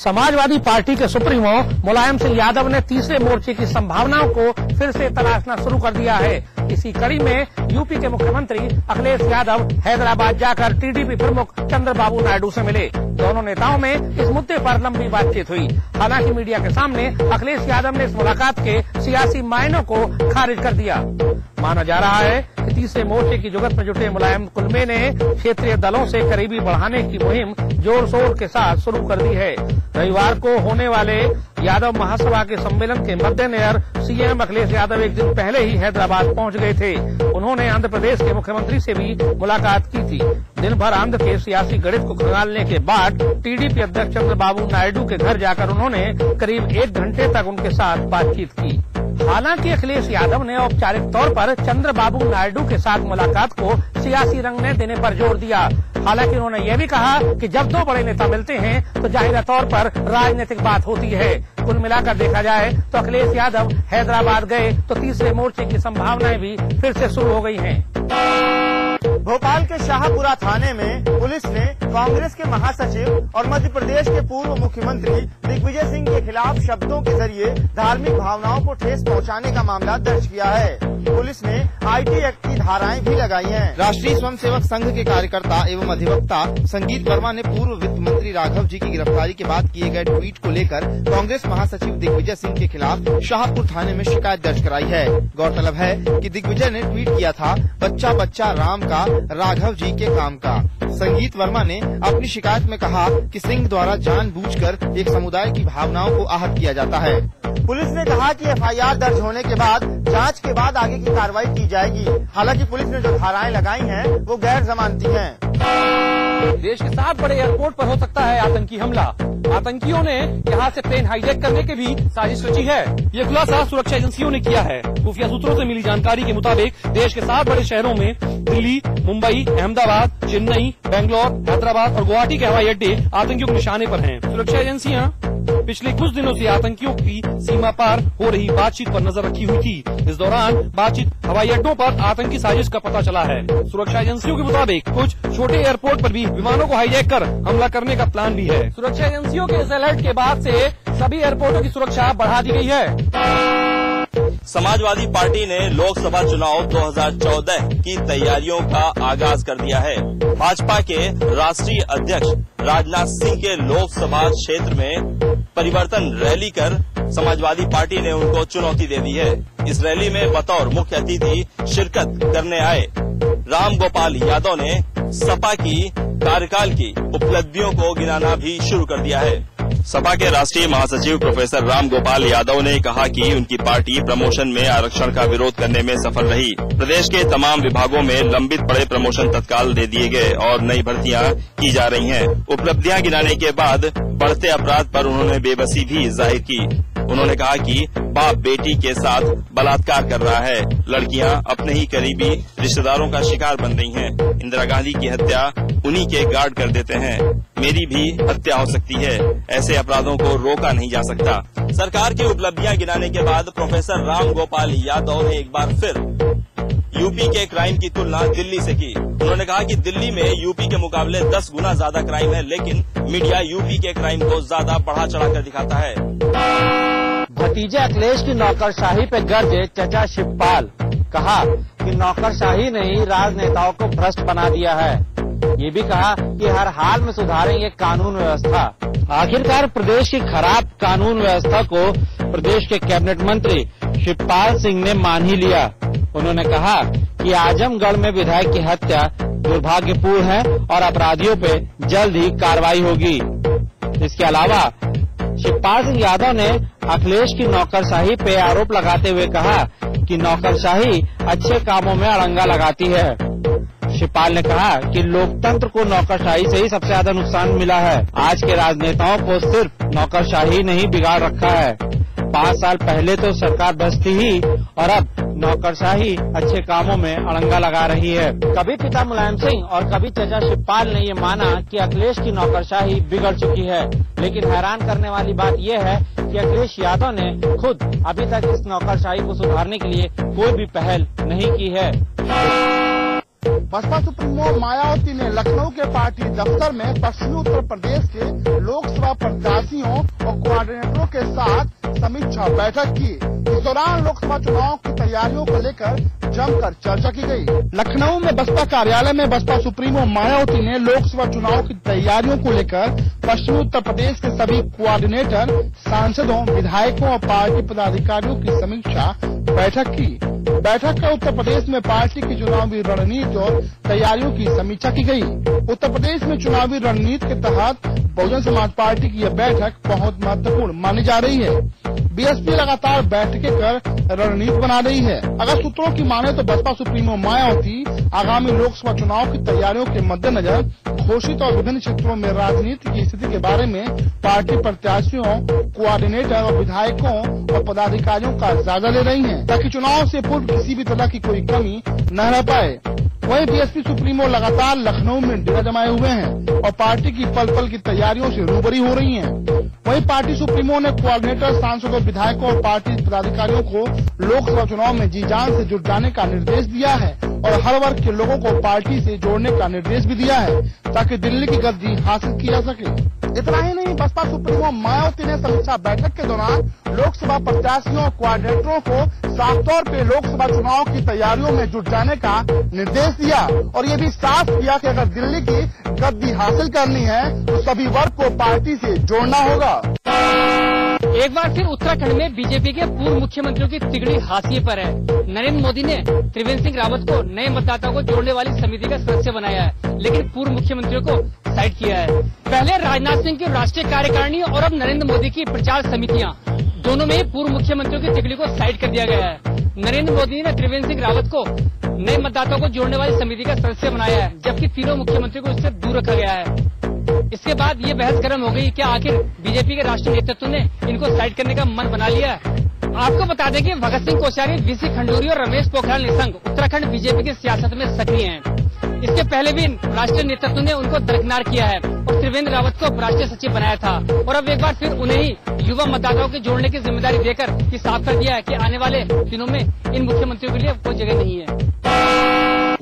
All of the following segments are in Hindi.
समाजवादी पार्टी के सुप्रीमो मुलायम सिंह यादव ने तीसरे मोर्चे की संभावनाओं को फिर से तलाशना शुरू कर दिया है। इसी कड़ी में यूपी के मुख्यमंत्री अखिलेश यादव हैदराबाद जाकर टीडीपी प्रमुख चंद्रबाबू नायडू से मिले। दोनों नेताओं में इस मुद्दे पर लंबी बातचीत हुई। हालांकि मीडिया के सामने अखिलेश यादव ने इस मुलाकात के सियासी मायनों को खारिज कर दिया। माना जा रहा है कि तीसरे मोर्चे की जुगत में जुटे मुलायम कुलमे ने क्षेत्रीय दलों से करीबी बढ़ाने की मुहिम जोर शोर के साथ शुरू कर दी है। रविवार को होने वाले यादव महासभा के सम्मेलन के मद्देनजर सीएम अखिलेश यादव एक दिन पहले ही हैदराबाद पहुंच गए थे। उन्होंने आंध्र प्रदेश के मुख्यमंत्री से भी मुलाकात की थी। दिन भर आंध्र के सियासी गणित को खंगालने के बाद टीडीपी अध्यक्ष चंद्रबाबू नायडू के घर जाकर उन्होंने करीब 1 घंटे तक उनके साथ बातचीत की। हालांकि अखिलेश यादव ने औपचारिक तौर पर चंद्रबाबू नायडू के साथ मुलाकात को सियासी रंग में देने पर जोर दिया। हालांकि उन्होंने यह भी कहा कि जब दो बड़े नेता मिलते हैं तो जाहिर तौर पर राजनीतिक बात होती है। कुल मिलाकर देखा जाए तो अखिलेश यादव हैदराबाद गए तो तीसरे मोर्चे की संभावनाएं भी फिर से शुरू हो गई हैं। भोपाल के शाहपुरा थाने में पुलिस ने कांग्रेस के महासचिव और मध्य प्रदेश के पूर्व मुख्यमंत्री दिग्विजय सिंह के खिलाफ शब्दों के जरिए धार्मिक भावनाओं को ठेस पहुंचाने का मामला दर्ज किया है। पुलिस ने आईटी एक्ट की धाराएं भी लगाई हैं। राष्ट्रीय स्वयंसेवक संघ के कार्यकर्ता एवं अधिवक्ता संगीत वर्मा ने पूर्व वित्त मंत्री राघव जी की गिरफ्तारी के बाद किए गए ट्वीट को लेकर कांग्रेस महासचिव दिग्विजय सिंह के खिलाफ शाहपुर थाने में शिकायत दर्ज कराई है। गौरतलब है कि दिग्विजय ने ट्वीट किया था, बच्चा बच्चा राम का, राघव जी के काम का। संगीत वर्मा ने अपनी शिकायत में कहा कि सिंह द्वारा जानबूझकर एक समुदाय की भावनाओं को आहत किया जाता है। पुलिस ने कहा कि एफआईआर दर्ज होने के बाद जांच के बाद आगे की कार्रवाई की जाएगी। हालांकि पुलिस ने जो धाराएं लगाई हैं वो गैर जमानती हैं। देश के 7 बड़े एयरपोर्ट पर हो सकता है आतंकी हमला। आतंकियों ने यहां से प्लेन हाईजैक करने की भी साजिश रची है। ये खुलासा सुरक्षा एजेंसियों ने किया है। खुफिया सूत्रों से मिली जानकारी के मुताबिक देश के 7 बड़े शहरों में दिल्ली, मुंबई, अहमदाबाद, चेन्नई, बेंगलोर, हैदराबाद और गुवाहाटी के हवाई अड्डे आतंकियों के निशाने पर हैं। सुरक्षा एजेंसियां पिछले कुछ दिनों से आतंकियों की सीमा पार हो रही बातचीत पर नजर रखी हुई थी। इस दौरान बातचीत हवाई अड्डों पर आतंकी साजिश का पता चला है। सुरक्षा एजेंसियों के मुताबिक कुछ छोटे एयरपोर्ट पर भी विमानों को हाईजैक कर हमला करने का प्लान भी है। सुरक्षा एजेंसियों के इस अलर्ट के बाद से सभी एयरपोर्टों की सुरक्षा बढ़ा दी गई है। समाजवादी पार्टी ने लोकसभा चुनाव 2014 की तैयारियों का आगाज कर दिया है। भाजपा के राष्ट्रीय अध्यक्ष राजनाथ सिंह के लोकसभा क्षेत्र में परिवर्तन रैली कर समाजवादी पार्टी ने उनको चुनौती दे दी है। इस रैली में बतौर मुख्य अतिथि शिरकत करने आए राम गोपाल यादव ने सपा की कार्यकाल की उपलब्धियों को गिनाना भी शुरू कर दिया है। सपा के राष्ट्रीय महासचिव प्रोफेसर राम गोपाल यादव ने कहा कि उनकी पार्टी प्रमोशन में आरक्षण का विरोध करने में सफल रही। प्रदेश के तमाम विभागों में लंबित पड़े प्रमोशन तत्काल दे दिए गए और नई भर्तियां की जा रही हैं। उपलब्धियां गिनाने के बाद बढ़ते अपराध पर उन्होंने बेबसी भी जाहिर की। उन्होंने कहा कि बाप बेटी के साथ बलात्कार कर रहा है, लड़कियां अपने ही करीबी रिश्तेदारों का शिकार बन रही हैं। इंदिरा गांधी की हत्या उन्हीं के गार्ड कर देते हैं, मेरी भी हत्या हो सकती है। ऐसे अपराधों को रोका नहीं जा सकता। सरकार की उपलब्धियां गिनाने के बाद प्रोफेसर राम गोपाल यादव ने एक बार फिर यूपी के क्राइम की तुलना दिल्ली से की। उन्होंने कहा कि दिल्ली में यूपी के मुकाबले 10 गुना ज्यादा क्राइम है, लेकिन मीडिया यूपी के क्राइम को ज्यादा बढ़ा चढ़ाकर दिखाता है। भतीजे अखिलेश की नौकरशाही पे गर्जे चचा शिवपाल, कहा कि नौकरशाही ने ही राजनेताओं को भ्रष्ट बना दिया है। ये भी कहा कि हर हाल में सुधारेंगे कानून व्यवस्था। आखिरकार प्रदेश की खराब कानून व्यवस्था को प्रदेश के कैबिनेट मंत्री शिवपाल सिंह ने मान ही लिया। उन्होंने कहा कि आजमगढ़ में विधायक की हत्या दुर्भाग्यपूर्ण है और अपराधियों पे जल्द ही कार्रवाई होगी। इसके अलावा शिवपाल सिंह यादव ने अखिलेश की नौकरशाही पे आरोप लगाते हुए कहा कि नौकरशाही अच्छे कामों में अड़ंगा लगाती है। शिवपाल ने कहा कि लोकतंत्र को नौकरशाही से ही सबसे ज्यादा नुकसान मिला है। आज के राजनेताओं को सिर्फ नौकरशाही ने ही बिगाड़ रखा है। 5 साल पहले तो सरकार भ्रष्ट ही और अब नौकरशाही अच्छे कामों में अड़ंगा लगा रही है। कभी पिता मुलायम सिंह और कभी चाचा शिवपाल ने ये माना कि अखिलेश की नौकरशाही बिगड़ चुकी है, लेकिन हैरान करने वाली बात यह है कि अखिलेश यादव ने खुद अभी तक इस नौकरशाही को सुधारने के लिए कोई भी पहल नहीं की है। बसपा सुप्रीमो मायावती ने लखनऊ के पार्टी दफ्तर में पश्चिमी उत्तर प्रदेश के लोकसभा प्रत्याशियों और कोऑर्डिनेटरों के साथ समीक्षा बैठक की। इस दौरान लोकसभा चुनाव की तैयारियों को लेकर जमकर चर्चा की गई। लखनऊ में बसपा कार्यालय में बसपा सुप्रीमो मायावती ने लोकसभा चुनाव की तैयारियों को लेकर पश्चिमी उत्तर प्रदेश के सभी कोऑर्डिनेटर, सांसदों, विधायकों और पार्टी पदाधिकारियों की समीक्षा बैठक की। बैठक का उत्तर प्रदेश में पार्टी की चुनावी रणनीति और तैयारियों की समीक्षा की गई। उत्तर प्रदेश में चुनावी रणनीति के तहत बहुजन समाज पार्टी की यह बैठक बहुत महत्वपूर्ण मानी जा रही है। बीएसपी लगातार बैठकें कर रणनीति बना रही है। अगर सूत्रों की माने तो बसपा सुप्रीमो मायावती आगामी लोकसभा चुनाव की तैयारियों के मद्देनजर घोषित और विभिन्न क्षेत्रों में राजनीति की स्थिति के बारे में पार्टी प्रत्याशियों, कोऑर्डिनेटर और विधायकों और पदाधिकारियों का जायजा ले रही हैं, ताकि चुनाव से पूर्व किसी भी तरह की कोई कमी न रह पाए। वहीं बीएसपी सुप्रीमो लगातार लखनऊ में डेरा जमाए हुए हैं और पार्टी की पल पल की तैयारियों से रूबरी हो रही हैं। वहीं पार्टी सुप्रीमो ने कोऑर्डिनेटर, सांसदों, विधायकों और पार्टी पदाधिकारियों को लोकसभा चुनाव में जी जान से जुट जाने का निर्देश दिया है और हर वर्ग के लोगों को पार्टी से जोड़ने का निर्देश भी दिया है, ताकि दिल्ली की गद्दी हासिल की जा सके। इतना ही नहीं, बसपा सुप्रीमो मायावती ने समीक्षा बैठक के दौरान लोकसभा प्रत्याशियों और कोऑर्डिनेटरों को साफ तौर पे लोकसभा चुनाव की तैयारियों में जुट जाने का निर्देश दिया और ये भी साफ किया कि अगर दिल्ली की गद्दी हासिल करनी है तो सभी वर्ग को पार्टी से जोड़ना होगा। एक बार फिर उत्तराखंड में बीजेपी के पूर्व मुख्यमंत्रियों की तिगड़ी हाशिए पर है। नरेंद्र मोदी ने त्रिवेंद्र सिंह रावत को नए मतदाताओं को जोड़ने वाली समिति का सदस्य बनाया है, लेकिन पूर्व मुख्यमंत्रियों को साइड किया है। पहले राजनाथ सिंह की राष्ट्रीय कार्यकारिणी और अब नरेंद्र मोदी की प्रचार समितियां, दोनों में पूर्व मुख्यमंत्रियों की तिगड़ी को साइड कर दिया गया है। नरेंद्र मोदी ने त्रिवेंद्र सिंह रावत को नए मतदाताओं को जोड़ने वाली समिति का सदस्य बनाया है, जबकि तीनों मुख्यमंत्रियों को इससे दूर रखा गया है। इसके बाद ये बहस गर्म हो गई, क्या आखिर बीजेपी के राष्ट्रीय नेतृत्व ने इनको साइड करने का मन बना लिया है? आपको बता दें कि भगत सिंह कोश्यारी, वीसी खंडूरी और रमेश पोखरियाल निशंक उत्तराखंड बीजेपी की सियासत में सक्रिय हैं। इसके पहले भी राष्ट्रीय नेतृत्व ने उनको दरकिनार किया है और त्रिवेंद्र रावत को राष्ट्रीय सचिव बनाया था और अब एक बार फिर उन्हें ही युवा मतदाताओं के जोड़ने की जिम्मेदारी देकर ये साफ कर दिया है कि आने वाले दिनों में इन मुख्यमंत्रियों के लिए कोई जगह नहीं है।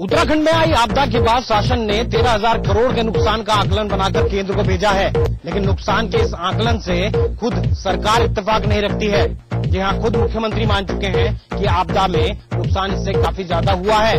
उत्तराखंड में आई आपदा के बाद शासन ने 13,000 करोड़ के नुकसान का आकलन बनाकर केंद्र को भेजा है, लेकिन नुकसान के इस आकलन से खुद सरकार इत्तेफाक नहीं रखती है। जी हाँ, खुद मुख्यमंत्री मान चुके हैं कि आपदा में नुकसान इससे काफी ज्यादा हुआ है।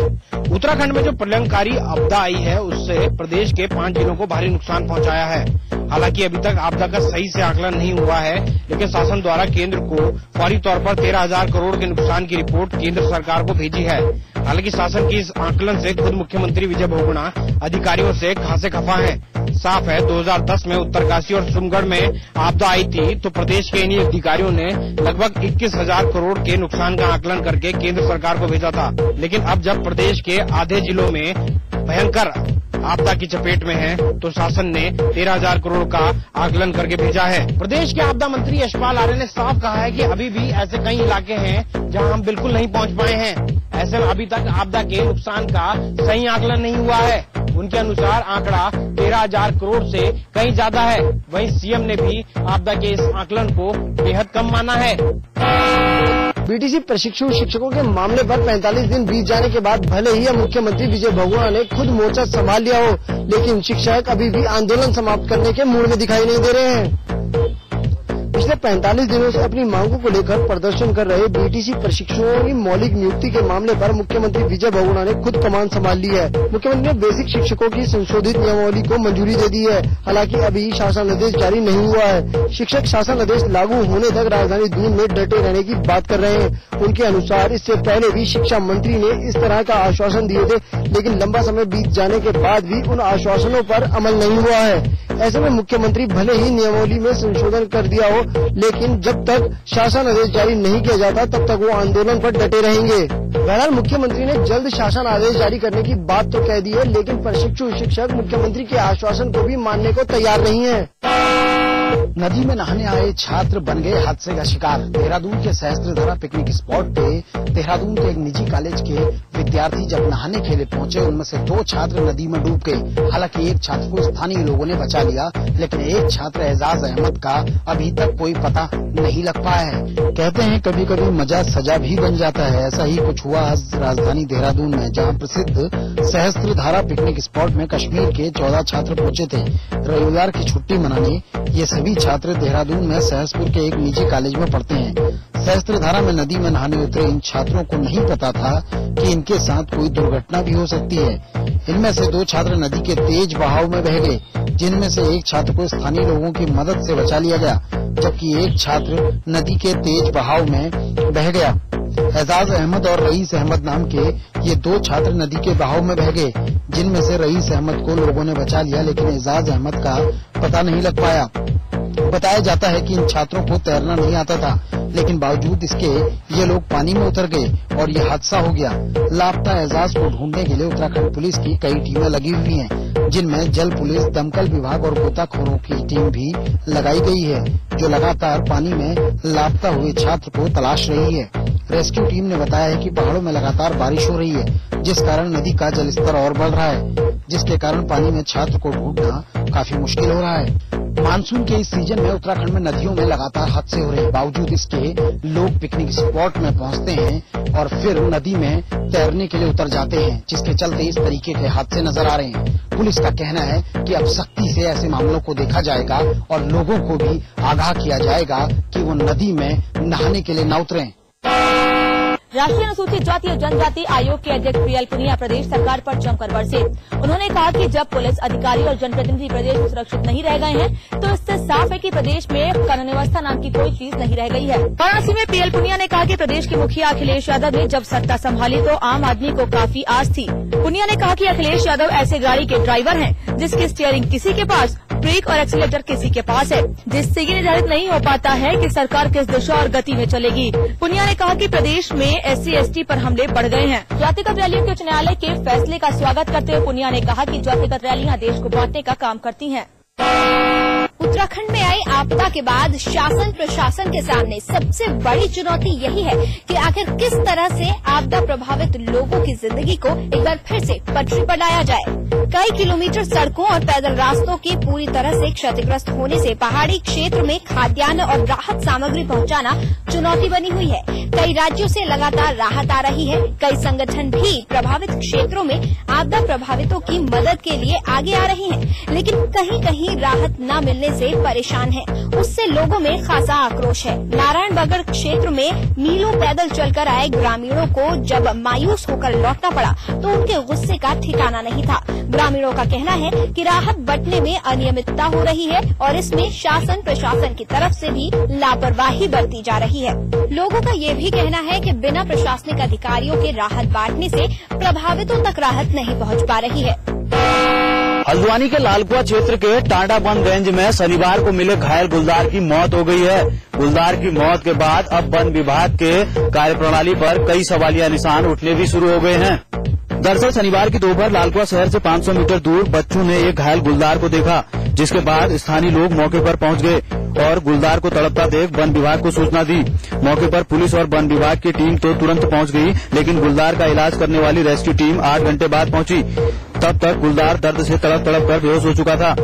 उत्तराखंड में जो प्रलयंकारी आपदा आई है उससे प्रदेश के 5 जिलों को भारी नुकसान पहुंचाया है। हालांकि अभी तक आपदा का सही से आकलन नहीं हुआ है, लेकिन शासन द्वारा केंद्र को फौरी तौर पर 13,000 करोड़ के नुकसान की रिपोर्ट केंद्र सरकार को भेजी है। हालांकि शासन की इस आकलन से खुद मुख्यमंत्री विजय बहुगुणा अधिकारियों से खासे खफा हैं। साफ है, 2010 में उत्तरकाशी और सुमगढ़ में आपदा आई थी तो प्रदेश के इन्हीं अधिकारियों ने लगभग 21,000 करोड़ के नुकसान का आकलन करके केंद्र सरकार को भेजा था। लेकिन अब जब प्रदेश के आधे जिलों में भयंकर आपदा की चपेट में है तो शासन ने 13,000 करोड़ का आकलन करके भेजा है। प्रदेश के आपदा मंत्री यशपाल आर्य ने साफ कहा है कि अभी भी ऐसे कई इलाके हैं जहां हम बिल्कुल नहीं पहुंच पाए हैं। ऐसे में अभी तक आपदा के नुकसान का सही आकलन नहीं हुआ है। उनके अनुसार आंकड़ा 13,000 करोड़ से कहीं ज्यादा है। वहीं सीएम ने भी आपदा के इस आकलन को बेहद कम माना है। बीटीसी प्रशिक्षु शिक्षकों के मामले पर 45 दिन बीत जाने के बाद भले ही अब मुख्यमंत्री विजय बहुगुणा ने खुद मोर्चा संभाल लिया हो, लेकिन शिक्षक अभी भी आंदोलन समाप्त करने के मूड में दिखाई नहीं दे रहे हैं। पिछले 45 दिनों से अपनी मांगों को लेकर प्रदर्शन कर रहे बीटीसी प्रशिक्षुओं की मौलिक नियुक्ति के मामले पर मुख्यमंत्री विजय बहुगुणा ने खुद कमान संभाल ली है। मुख्यमंत्री ने बेसिक शिक्षकों की संशोधित नियमावली को मंजूरी दे दी है। हालांकि अभी शासन आदेश जारी नहीं हुआ है। शिक्षक शासन आदेश लागू होने तक राजधानी दून में डटे रहने की बात कर रहे हैं। उनके अनुसार इससे पहले भी शिक्षा मंत्री ने इस तरह का आश्वासन दिए थे, लेकिन लंबा समय बीत जाने के बाद भी उन आश्वासनों पर अमल नहीं हुआ है। ऐसे में मुख्यमंत्री भले ही नियमावली में संशोधन कर दिया हो, लेकिन जब तक शासन आदेश जारी नहीं किया जाता तब तक वो आंदोलन पर डटे रहेंगे। बहरहाल मुख्यमंत्री ने जल्द शासन आदेश जारी करने की बात तो कह दी है, लेकिन प्रशिक्षु शिक्षक मुख्यमंत्री के आश्वासन को भी मानने को तैयार नहीं है। नदी में नहाने आए छात्र बन गए हादसे का शिकार। देहरादून के सहस्त्रधारा पिकनिक स्पॉट पे देहरादून के एक निजी कॉलेज के विद्यार्थी जब नहाने के लिए पहुंचे, उनमें से 2 छात्र नदी में डूब गए। हालांकि एक छात्र को स्थानीय लोगों ने बचा लिया, लेकिन एक छात्र एजाज अहमद का अभी तक कोई पता नहीं लग पाया है। कहते हैं कभी कभी मजा सजा भी बन जाता है। ऐसा ही कुछ हुआ आज राजधानी देहरादून में, जहाँ प्रसिद्ध सहस्त्रधारा पिकनिक स्पॉट में कश्मीर के 14 छात्र पहुंचे थे रविवार की छुट्टी मनाने। ये सभी छात्र देहरादून में सहसपुर के एक निजी कॉलेज में पढ़ते हैं। सहस्त्रधारा में नदी में नहाने उतरे इन छात्रों को नहीं पता था कि इनके साथ कोई दुर्घटना भी हो सकती है। इनमें से 2 छात्र नदी के तेज बहाव में बह गए, जिनमें से एक छात्र को स्थानीय लोगों की मदद से बचा लिया गया, जबकि एक छात्र नदी के तेज बहाव में बह गया। एजाज अहमद और रईस अहमद नाम के ये 2 छात्र नदी के बहाव में बह गए, जिनमें से रईस अहमद को लोगों ने बचा लिया, लेकिन एजाज अहमद का पता नहीं लग पाया। बताया जाता है कि इन छात्रों को तैरना नहीं आता था, लेकिन बावजूद इसके ये लोग पानी में उतर गए और ये हादसा हो गया। लापता एजाज को ढूंढने के लिए उत्तराखंड पुलिस की कई टीमें लगी हुई हैं, जिनमें जल पुलिस, दमकल विभाग और गोताखोरों की टीम भी लगाई गई है, जो लगातार पानी में लापता हुए छात्र को तलाश रही है। रेस्क्यू टीम ने बताया है कि पहाड़ों में लगातार बारिश हो रही है, जिस कारण नदी का जलस्तर और बढ़ रहा है, जिसके कारण पानी में छात्र को ढूंढना काफी मुश्किल हो रहा है। मानसून के इस सीजन में उत्तराखंड में नदियों में लगातार हादसे हो रहे हैं। बावजूद इसके लोग पिकनिक स्पॉट में पहुंचते हैं और फिर नदी में तैरने के लिए उतर जाते हैं, जिसके चलते इस तरीके के हादसे नजर आ रहे हैं। पुलिस का कहना है कि अब सख्ती से ऐसे मामलों को देखा जाएगा और लोगों को भी आगाह किया जाएगा कि वो नदी में नहाने के लिए न उतरें। राष्ट्रीय अनुसूचित जाति और जनजाति आयोग के अध्यक्ष पीएल पुनिया प्रदेश सरकार पर जमकर बरसे। उन्होंने कहा कि जब पुलिस अधिकारी और जनप्रतिनिधि प्रदेश में सुरक्षित नहीं रह गए हैं, तो इससे साफ है कि प्रदेश में कानून व्यवस्था नाम की कोई चीज नहीं रह गई है। वाराणसी में पीएल पुनिया ने कहा कि प्रदेश के मुखिया अखिलेश यादव ने जब सत्ता संभाली तो आम आदमी को काफी आस थी। पुनिया ने कहा कि अखिलेश यादव ऐसे गाड़ी के ड्राइवर हैं जिसकी स्टीयरिंग किसी के पास, ब्रेक और एक्सीलेटर किसी के पास है, जिससे ये निर्धारित नहीं हो पाता है कि सरकार किस दिशा और गति में चलेगी। पुनिया ने कहा कि प्रदेश में SC/ST पर हमले बढ़ गए हैं। जातिगत रैलियों के उच्च न्यायालय के फैसले का स्वागत करते हुए पुनिया ने कहा कि जातिगत रैलियां देश को बांटने का काम करती हैं। उत्तराखंड में आई आपदा के बाद शासन प्रशासन के सामने सबसे बड़ी चुनौती यही है कि आखिर किस तरह से आपदा प्रभावित लोगों की जिंदगी को एक बार फिर से पटरी पर लाया जाए। कई किलोमीटर सड़कों और पैदल रास्तों के पूरी तरह से क्षतिग्रस्त होने से पहाड़ी क्षेत्र में खाद्यान्न और राहत सामग्री पहुंचाना चुनौती बनी हुई है। कई राज्यों से लगातार राहत आ रही है। कई संगठन भी प्रभावित क्षेत्रों में आपदा प्रभावितों की मदद के लिए आगे आ रही हैं, लेकिन कहीं कहीं राहत न मिलने से परेशान है। उससे लोगों में खासा आक्रोश है। नारायण बगड़ क्षेत्र में मीलों पैदल चलकर आए ग्रामीणों को जब मायूस होकर लौटना पड़ा तो उनके गुस्से का ठिकाना नहीं था। ग्रामीणों का कहना है कि राहत बंटने में अनियमितता हो रही है और इसमें शासन प्रशासन की तरफ से भी लापरवाही बरती जा रही है। लोगों का ये भी कहना है कि बिना प्रशासनिक अधिकारियों के राहत बांटने से प्रभावितों तक राहत नहीं पहुंच पा रही है। हल्द्वानी के लालकुआ क्षेत्र के टांडा वन रेंज में शनिवार को मिले घायल गुलदार की मौत हो गई है। गुलदार की मौत के बाद अब वन विभाग के कार्यप्रणाली पर कई सवालिया निशान उठने भी शुरू हो गए हैं। दरअसल शनिवार की दोपहर लालकुआ शहर से 500 मीटर दूर बच्चों ने एक घायल गुलदार को देखा, जिसके बाद स्थानीय लोग मौके पर पहुंच गए और गुलदार को तड़पता देख वन विभाग को सूचना दी। मौके पर पुलिस और वन विभाग की टीम तो तुरंत पहुंच गई, लेकिन गुलदार का इलाज करने वाली रेस्क्यू टीम 8 घंटे बाद पहुंची। तब तक गुलदार दर्द से तड़प तड़प कर बेहोश हो चुका था।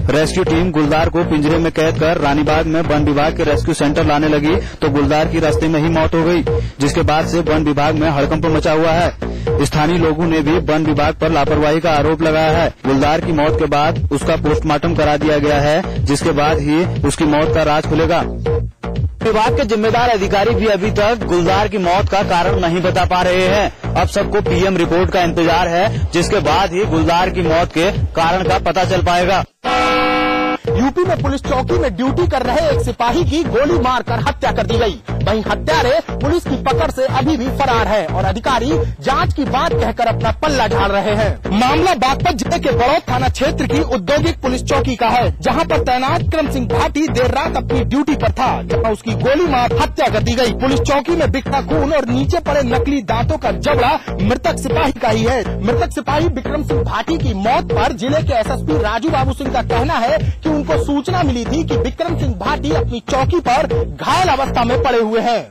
रेस्क्यू टीम गुलदार को पिंजरे में कैद कर रानीबाग में वन विभाग के रेस्क्यू सेंटर लाने लगी तो गुलदार की रास्ते में ही मौत हो गई, जिसके बाद से वन विभाग में हड़कंप मचा हुआ है। स्थानीय लोगों ने भी वन विभाग पर लापरवाही का आरोप लगाया है। गुलदार की मौत के बाद उसका पोस्टमार्टम करा दिया गया है, जिसके बाद ही उसकी मौत का राज खुलेगा। विभाग के जिम्मेदार अधिकारी भी अभी तक गुलदार की मौत का कारण नहीं बता पा रहे हैं। अब सबको PM रिपोर्ट का इंतजार है, जिसके बाद ही गुलदार की मौत के कारण का पता चल पाएगा। यूपी में पुलिस चौकी में ड्यूटी कर रहे एक सिपाही की गोली मारकर हत्या कर दी गई। वहीं हत्यारे पुलिस की पकड़ से अभी भी फरार है और अधिकारी जांच की बात कहकर अपना पल्ला झाड़ रहे हैं। मामला बागपत जिले के बड़ौद थाना क्षेत्र की औद्योगिक पुलिस चौकी का है, जहां पर तैनात विक्रम सिंह भाटी देर रात अपनी ड्यूटी पर था, जहां उसकी गोली मार हत्या कर दी गई। पुलिस चौकी में बिखरा खून और नीचे पड़े नकली दांतों का जबड़ा मृतक सिपाही का ही है। मृतक सिपाही विक्रम सिंह भाटी की मौत पर जिले के SSP राजू बाबू सिंह का कहना है कि उनको सूचना मिली थी कि विक्रम सिंह भाटी अपनी चौकी पर घायल अवस्था में पड़े हुए हैं।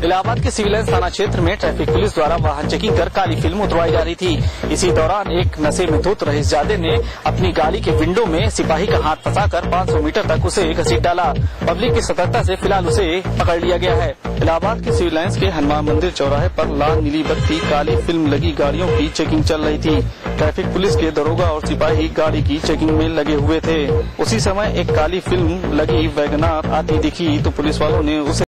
इलाहाबाद के सिविल लाइंस थाना क्षेत्र में ट्रैफिक पुलिस द्वारा वाहन चेकिंग कर काली फिल्म उतरवाई जा रही थी। इसी दौरान एक नशे में धुत रईसजादे ने अपनी गाड़ी के विंडो में सिपाही का हाथ फंसाकर 500 मीटर तक उसे घसीट डाला। पब्लिक की सतर्कता से फिलहाल उसे पकड़ लिया गया है। इलाहाबाद के सिविल लाइंस के हनुमान मंदिर चौराहे पर लाल नीली बत्ती काली फिल्म लगी गाड़ियों की चेकिंग चल रही थी। ट्रैफिक पुलिस के दरोगा और सिपाही गाड़ी की चेकिंग में लगे हुए थे। उसी समय एक काली फिल्म लगी वैगनार आती दिखी तो पुलिस वालों ने उसे